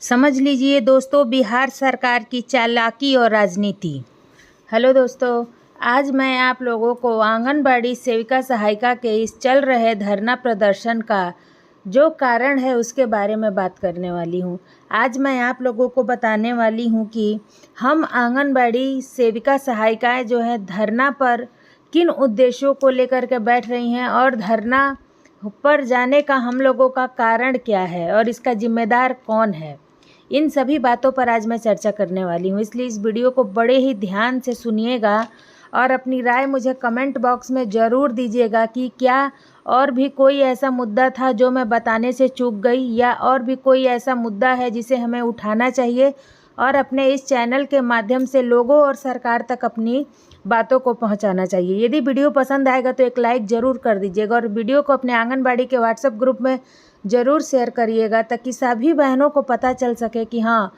समझ लीजिए दोस्तों, बिहार सरकार की चालाकी और राजनीति। हेलो दोस्तों, आज मैं आप लोगों को आंगनबाड़ी सेविका सहायिका के इस चल रहे धरना प्रदर्शन का जो कारण है उसके बारे में बात करने वाली हूँ। आज मैं आप लोगों को बताने वाली हूँ कि हम आंगनबाड़ी सेविका सहायिकाएं जो है धरना पर किन उद्देश्यों को लेकर के बैठ रही हैं और धरना पर जाने का हम लोगों का कारण क्या है और इसका जिम्मेदार कौन है। इन सभी बातों पर आज मैं चर्चा करने वाली हूँ, इसलिए इस वीडियो को बड़े ही ध्यान से सुनिएगा और अपनी राय मुझे कमेंट बॉक्स में ज़रूर दीजिएगा कि क्या और भी कोई ऐसा मुद्दा था जो मैं बताने से चूक गई या और भी कोई ऐसा मुद्दा है जिसे हमें उठाना चाहिए और अपने इस चैनल के माध्यम से लोगों और सरकार तक अपनी बातों को पहुंचाना चाहिए। यदि वीडियो पसंद आएगा तो एक लाइक ज़रूर कर दीजिएगा और वीडियो को अपने आंगनबाड़ी के व्हाट्सएप ग्रुप में ज़रूर शेयर करिएगा ताकि सभी बहनों को पता चल सके कि हाँ,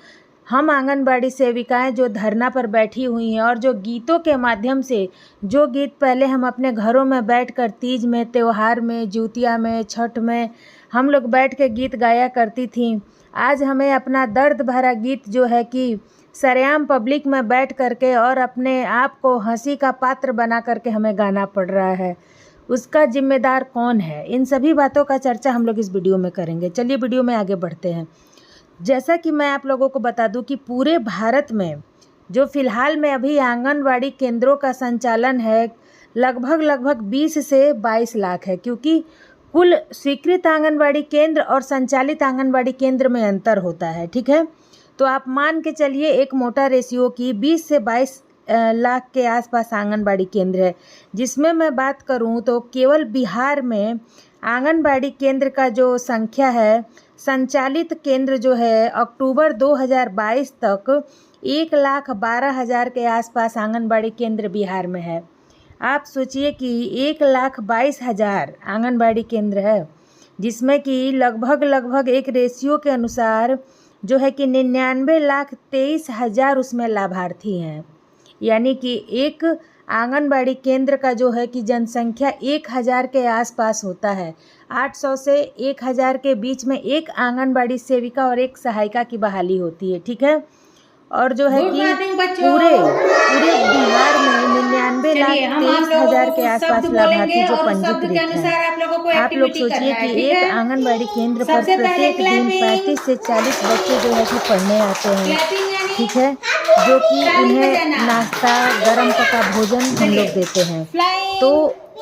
हम आंगनबाड़ी सेविकाएं जो धरना पर बैठी हुई हैं और जो गीतों के माध्यम से जो गीत पहले हम अपने घरों में बैठकर तीज में, त्यौहार में, जिउतिया में, छठ में हम लोग बैठ के गीत गाया करती थीं, आज हमें अपना दर्द भरा गीत जो है कि सरेआम पब्लिक में बैठ करके और अपने आप को हंसी का पात्र बना करके हमें गाना पड़ रहा है। उसका जिम्मेदार कौन है? इन सभी बातों का चर्चा हम लोग इस वीडियो में करेंगे। चलिए वीडियो में आगे बढ़ते हैं। जैसा कि मैं आप लोगों को बता दूं कि पूरे भारत में जो फ़िलहाल में अभी आंगनवाड़ी केंद्रों का संचालन है लगभग 20 से 22 लाख है, क्योंकि कुल स्वीकृत आंगनवाड़ी केंद्र और संचालित आंगनवाड़ी केंद्र में अंतर होता है। ठीक है, तो आप मान के चलिए एक मोटा रेशियो की 20 से 22 लाख के आसपास आंगनबाड़ी केंद्र है। जिसमें मैं बात करूं तो केवल बिहार में आंगनबाड़ी केंद्र का जो संख्या है, संचालित केंद्र जो है अक्टूबर 2022 तक 1,12,000 के आसपास आंगनबाड़ी केंद्र बिहार में है। आप सोचिए कि 1,22,000 आंगनबाड़ी केंद्र है, जिसमें कि लगभग एक रेशियो के अनुसार जो है कि 99,23,000 उसमें लाभार्थी हैं। यानी कि एक आंगनबाड़ी केंद्र का जो है कि जनसंख्या 1,000 के आसपास होता है। 800 से 1,000 के बीच में एक आंगनबाड़ी सेविका और एक सहायिका की बहाली होती है। ठीक है, और जो है कि पूरे बिहार में 99,23,000 के आसपास लाभार्थी जो पंजीकृत हैं। आप लोग सोचिए कि एक आंगनबाड़ी केंद्र पर प्रत्येक दिन 35 से 40 बच्चे जो है कि पढ़ने आते हैं। ठीक है, जो कि उन्हें नाश्ता, गरम पका भोजन हम लोग देते हैं। तो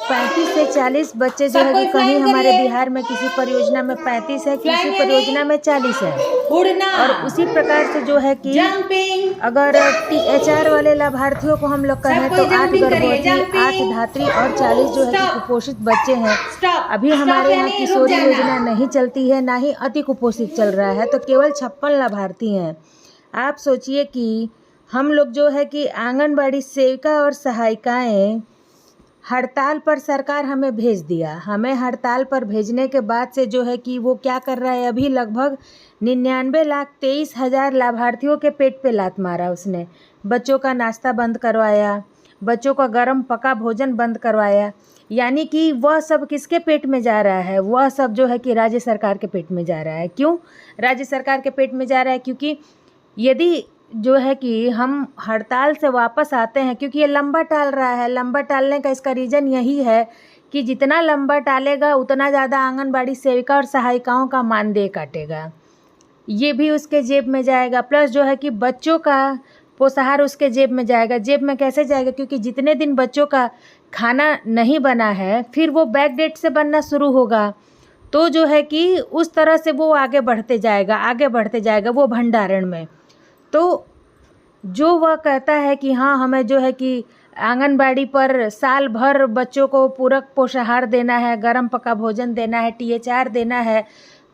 35 से 40 बच्चे जो है कि कहीं हमारे बिहार में किसी परियोजना में 35 है, किसी परियोजना में 40 है। और उसी प्रकार से जो है कि अगर THR वाले लाभार्थियों को हम लोग कहें तो 8 गर्भवती, 8 धात्री और 40 जो है कि कुपोषित बच्चे हैं। अभी हमारे यहाँ किशोरी योजना नहीं चलती है, ना ही अति कुपोषित चल रहा है, तो केवल 56 लाभार्थी हैं। आप सोचिए कि हम लोग जो है कि आंगनबाड़ी सेविका और सहायिकाएं हड़ताल पर सरकार हमें भेज दिया। हमें हड़ताल पर भेजने के बाद से जो है कि वो क्या कर रहा है, अभी लगभग 99,23,000 लाभार्थियों के पेट पे लात मारा उसने। बच्चों का नाश्ता बंद करवाया, बच्चों का गरम पका भोजन बंद करवाया। यानी कि वह सब किसके पेट में जा रहा है? वह सब जो है कि राज्य सरकार के पेट में जा रहा है। क्यों राज्य सरकार के पेट में जा रहा है? क्योंकि यदि जो है कि हम हड़ताल से वापस आते हैं, क्योंकि ये लंबा टाल रहा है। लंबा टालने का इसका रीज़न यही है कि जितना लंबा टालेगा उतना ज़्यादा आंगनबाड़ी सेविका और सहायिकाओं का मानदेय काटेगा, ये भी उसके जेब में जाएगा। प्लस जो है कि बच्चों का पोषाहार उसके जेब में जाएगा। जेब में कैसे जाएगा? क्योंकि जितने दिन बच्चों का खाना नहीं बना है फिर वो बैक डेट से बनना शुरू होगा, तो जो है कि उस तरह से वो आगे बढ़ते जाएगा वो भंडारण में। तो जो वह कहता है कि हाँ, हमें जो है कि आंगनबाड़ी पर साल भर बच्चों को पूरक पोषाहार देना है, गरम पका भोजन देना है, THR देना है,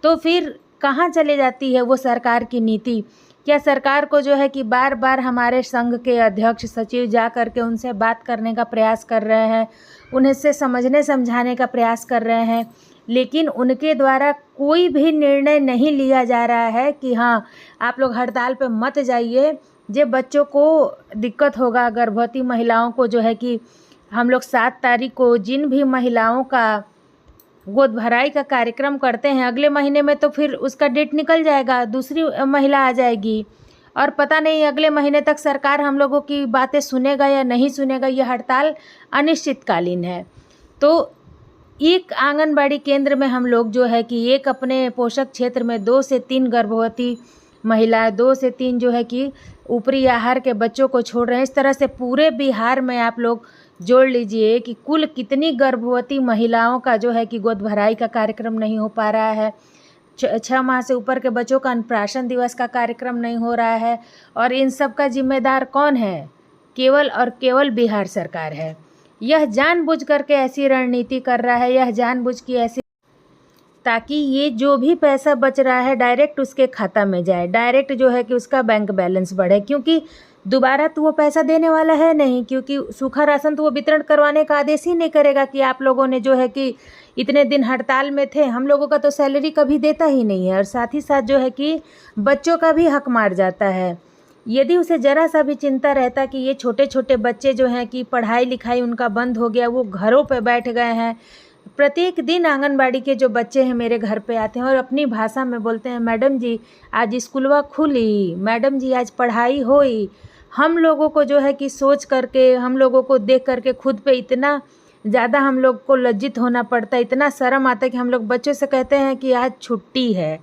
तो फिर कहाँ चले जाती है वो सरकार की नीति? क्या सरकार को जो है कि बार बार हमारे संघ के अध्यक्ष सचिव जा कर के उनसे बात करने का प्रयास कर रहे हैं, उन्हें से समझने समझाने का प्रयास कर रहे हैं, लेकिन उनके द्वारा कोई भी निर्णय नहीं लिया जा रहा है कि हाँ, आप लोग हड़ताल पे मत जाइए, जे बच्चों को दिक्कत होगा। गर्भवती महिलाओं को जो है कि हम लोग 7 तारीख को जिन भी महिलाओं का गोद भराई का कार्यक्रम करते हैं, अगले महीने में तो फिर उसका डेट निकल जाएगा, दूसरी महिला आ जाएगी और पता नहीं अगले महीने तक सरकार हम लोगों की बातें सुनेगा या नहीं सुनेगा। यह हड़ताल अनिश्चितकालीन है। तो एक आंगनबाड़ी केंद्र में हम लोग जो है कि एक अपने पोषक क्षेत्र में 2 से 3 गर्भवती महिला, 2 से 3 जो है कि ऊपरी आहार के बच्चों को छोड़ रहे हैं। इस तरह से पूरे बिहार में आप लोग जोड़ लीजिए कि कुल कितनी गर्भवती महिलाओं का जो है कि गोद भराई का कार्यक्रम नहीं हो पा रहा है। 6 माह से ऊपर के बच्चों का अन्नप्राशन दिवस का कार्यक्रम नहीं हो रहा है। और इन सब का जिम्मेदार कौन है? केवल और केवल बिहार सरकार है। यह जानबूझ करके ऐसी रणनीति कर रहा है, यह जानबूझ की ऐसी, ताकि ये जो भी पैसा बच रहा है डायरेक्ट उसके खाता में जाए, डायरेक्ट जो है कि उसका बैंक बैलेंस बढ़े, क्योंकि दोबारा तो वो पैसा देने वाला है नहीं, क्योंकि सूखा राशन तो वो वितरण करवाने का आदेश ही नहीं करेगा कि आप लोगों ने जो है कि इतने दिन हड़ताल में थे, हम लोगों का तो सैलरी कभी देता ही नहीं है। और साथ ही साथ जो है कि बच्चों का भी हक मार जाता है। यदि उसे ज़रा सा भी चिंता रहता कि ये छोटे छोटे बच्चे जो हैं कि पढ़ाई लिखाई उनका बंद हो गया, वो घरों पे बैठ गए हैं। प्रत्येक दिन आंगनबाड़ी के जो बच्चे हैं मेरे घर पे आते हैं और अपनी भाषा में बोलते हैं, मैडम जी आज स्कूलवा खुली, मैडम जी आज पढ़ाई हुई। हम लोगों को जो है कि सोच करके, हम लोगों को देख करके खुद पे इतना ज़्यादा हम लोग को लज्जित होना पड़ता है, इतना शर्म आता है कि हम लोग बच्चों से कहते हैं कि आज छुट्टी है।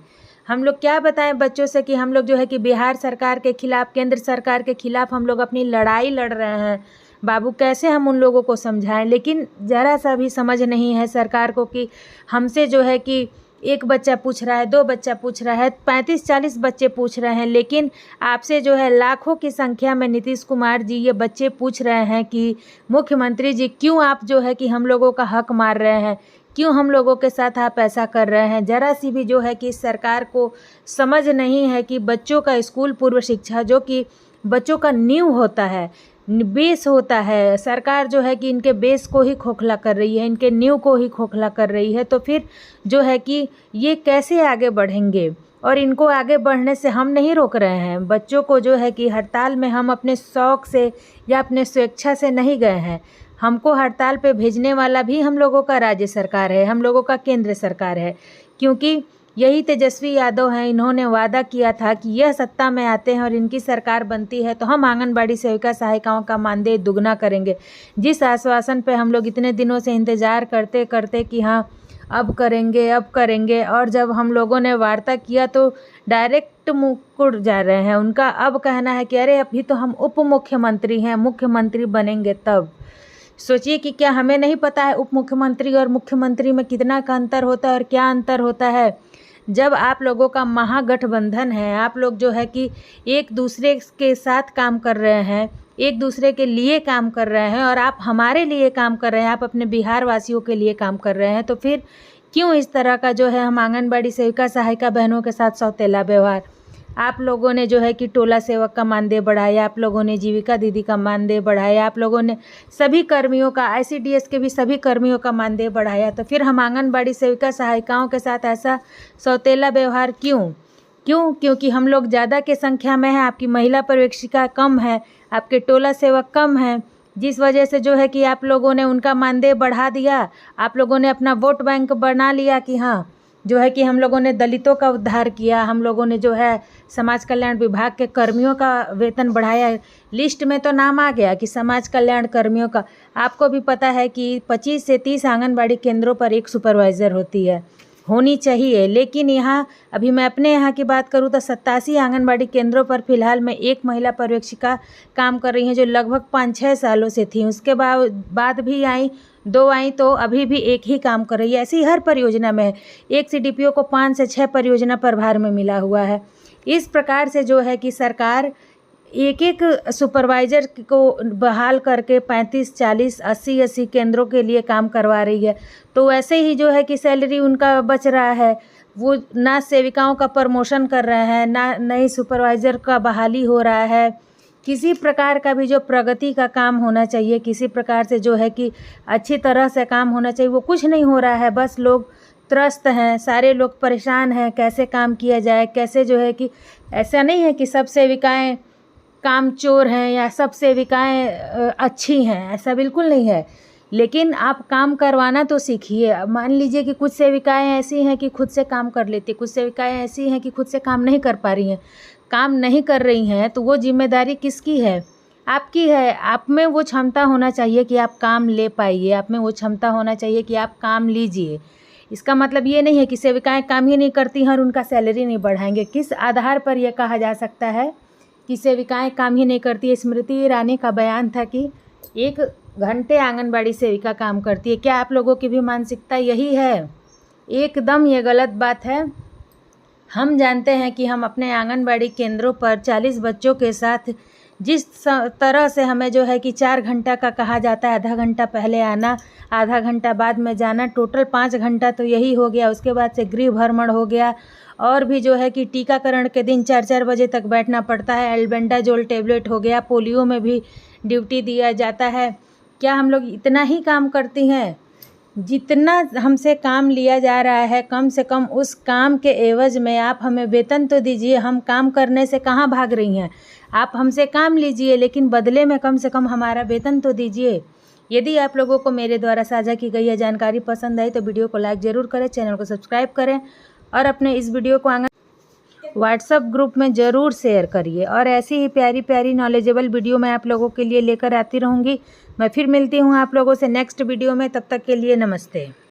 हम लोग क्या बताएं बच्चों से कि हम लोग जो है कि बिहार सरकार के खिलाफ़, केंद्र सरकार के खिलाफ़ हम लोग अपनी लड़ाई लड़ रहे हैं। बाबू कैसे हम उन लोगों को समझाएं? लेकिन ज़रा सा भी समझ नहीं है सरकार को कि हमसे जो है कि एक बच्चा पूछ रहा है, 2 बच्चा पूछ रहा है, 35-40 बच्चे पूछ रहे हैं, लेकिन आपसे जो है लाखों की संख्या में नीतीश कुमार जी ये बच्चे पूछ रहे हैं कि मुख्यमंत्री जी क्यों आप जो है कि हम लोगों का हक मार रहे हैं, क्यों हम लोगों के साथ आप ऐसा कर रहे हैं। ज़रा सी भी जो है कि सरकार को समझ नहीं है कि बच्चों का स्कूल पूर्व शिक्षा जो कि बच्चों का नींव होता है, बेस होता है, सरकार जो है कि इनके बेस को ही खोखला कर रही है, इनके नींव को ही खोखला कर रही है। तो फिर जो है कि ये कैसे आगे बढ़ेंगे? और इनको आगे बढ़ने से हम नहीं रोक रहे हैं। बच्चों को जो है कि हड़ताल में हम अपने शौक़ से या अपने स्वेच्छा से नहीं गए हैं। हमको हड़ताल पे भेजने वाला भी हम लोगों का राज्य सरकार है, हम लोगों का केंद्र सरकार है, क्योंकि यही तेजस्वी यादव हैं। इन्होंने वादा किया था कि यह सत्ता में आते हैं और इनकी सरकार बनती है तो हम आंगनबाड़ी सेविका सहायिकाओं का मानदेय दुगना करेंगे। जिस आश्वासन पे हम लोग इतने दिनों से इंतज़ार करते करते कि हाँ अब करेंगे अब करेंगे, और जब हम लोगों ने वार्ता किया तो डायरेक्ट मुकुड़ जा रहे हैं। उनका अब कहना है कि अरे अभी तो हम उप मुख्यमंत्री हैं, मुख्यमंत्री बनेंगे तब। सोचिए कि क्या हमें नहीं पता है उप मुख्यमंत्री और मुख्यमंत्री में कितना का अंतर होता है और क्या अंतर होता है। जब आप लोगों का महागठबंधन है, आप लोग जो है कि एक दूसरे के साथ काम कर रहे हैं, एक दूसरे के लिए काम कर रहे हैं और आप हमारे लिए काम कर रहे हैं, आप अपने बिहार वासियों के लिए काम कर रहे हैं, तो फिर क्यों इस तरह का जो है हम आंगनबाड़ी सेविका सहायिका बहनों के साथ सौतेला व्यवहार? आप लोगों ने जो है कि टोला सेवक का मानदेय बढ़ाया, आप लोगों ने जीविका दीदी का मानदेय बढ़ाया, आप लोगों ने सभी कर्मियों का, ICDS के भी सभी कर्मियों का मानदेय बढ़ाया, तो फिर हम आंगनबाड़ी सेविका सहायिकाओं के साथ ऐसा सौतेला व्यवहार क्यों? क्योंकि हम लोग ज़्यादा के संख्या में हैं, आपकी महिला पर्यवेक्षिका कम है, आपके टोला सेवक कम हैं, जिस वजह से जो है कि आप लोगों ने उनका मानदेय बढ़ा दिया। आप लोगों ने अपना वोट बैंक बना लिया कि हाँ जो है कि हम लोगों ने दलितों का उद्धार किया, हम लोगों ने जो है समाज कल्याण विभाग के कर्मियों का वेतन बढ़ाया। लिस्ट में तो नाम आ गया कि समाज कल्याण कर्मियों का। आपको भी पता है कि 25 से 30 आंगनबाड़ी केंद्रों पर एक सुपरवाइज़र होनी चाहिए, लेकिन यहाँ अभी मैं अपने यहाँ की बात करूँ तो 87 आंगनबाड़ी केंद्रों पर फ़िलहाल में एक महिला पर्यवेक्षिका काम कर रही हैं, जो लगभग 5-6 सालों से थी। उसके बाद भी आई, 2 आई, तो अभी भी एक ही काम कर रही है। ऐसी हर परियोजना में है। एक CDPO को 5 से 6 परियोजना प्रभार में मिला हुआ है। इस प्रकार से जो है कि सरकार एक सुपरवाइज़र को बहाल करके 35, 40, 80 केंद्रों के लिए काम करवा रही है। तो वैसे ही जो है कि सैलरी उनका बच रहा है। वो ना सेविकाओं का प्रमोशन कर रहे हैं, ना नई सुपरवाइज़र का बहाली हो रहा है। किसी प्रकार का भी जो प्रगति का काम होना चाहिए, किसी प्रकार से जो है कि अच्छी तरह से काम होना चाहिए, वो कुछ नहीं हो रहा है। बस लोग त्रस्त हैं, सारे लोग परेशान हैं, कैसे काम किया जाए, कैसे जो है कि ऐसा नहीं है कि सब सेविकाएँ काम चोर हैं या सब सेविकाएँ अच्छी हैं, ऐसा बिल्कुल नहीं है। लेकिन आप काम करवाना तो सीखिए। मान लीजिए कि कुछ सेविकाएं ऐसी हैं कि खुद से काम कर लेती, कुछ सेविकाएं ऐसी हैं कि खुद से काम नहीं कर पा रही हैं। काम नहीं कर रही हैं तो वो जिम्मेदारी किसकी है? आपकी है। आप में वो क्षमता होना चाहिए कि आप काम ले पाइए, आप में वो क्षमता होना चाहिए कि आप काम लीजिए। इसका मतलब ये नहीं है कि सेविकाएं काम ही नहीं करती हैं और उनका सैलरी नहीं बढ़ाएंगे। किस आधार पर यह कहा जा सकता है कि सेविकाएं काम ही नहीं करती? स्मृति ईरानी का बयान था कि 1 घंटे आंगनबाड़ी सेविका काम करती है। क्या आप लोगों की भी मानसिकता यही है? एकदम ये गलत बात है। हम जानते हैं कि हम अपने आंगनबाड़ी केंद्रों पर 40 बच्चों के साथ जिस तरह से हमें जो है कि 4 घंटा का कहा जाता है, आधा घंटा पहले आना, आधा घंटा बाद में जाना, टोटल 5 घंटा तो यही हो गया। उसके बाद से गृह भ्रमण हो गया और भी जो है कि टीकाकरण के दिन 4-4 बजे तक बैठना पड़ता है। एल्बेंडाजोल टेबलेट हो गया, पोलियो में भी ड्यूटी दिया जाता है। क्या हम लोग इतना ही काम करती हैं? जितना हमसे काम लिया जा रहा है, कम से कम उस काम के एवज में आप हमें वेतन तो दीजिए। हम काम करने से कहाँ भाग रही हैं? आप हमसे काम लीजिए लेकिन बदले में कम से कम हमारा वेतन तो दीजिए। यदि आप लोगों को मेरे द्वारा साझा की गई यह जानकारी पसंद आई तो वीडियो को लाइक ज़रूर करें, चैनल को सब्सक्राइब करें और अपने इस वीडियो को व्हाट्सएप ग्रुप में ज़रूर शेयर करिए। और ऐसी ही प्यारी प्यारी नॉलेजेबल वीडियो मैं आप लोगों के लिए लेकर आती रहूँगी। मैं फिर मिलती हूँ आप लोगों से नेक्स्ट वीडियो में। तब तक के लिए नमस्ते।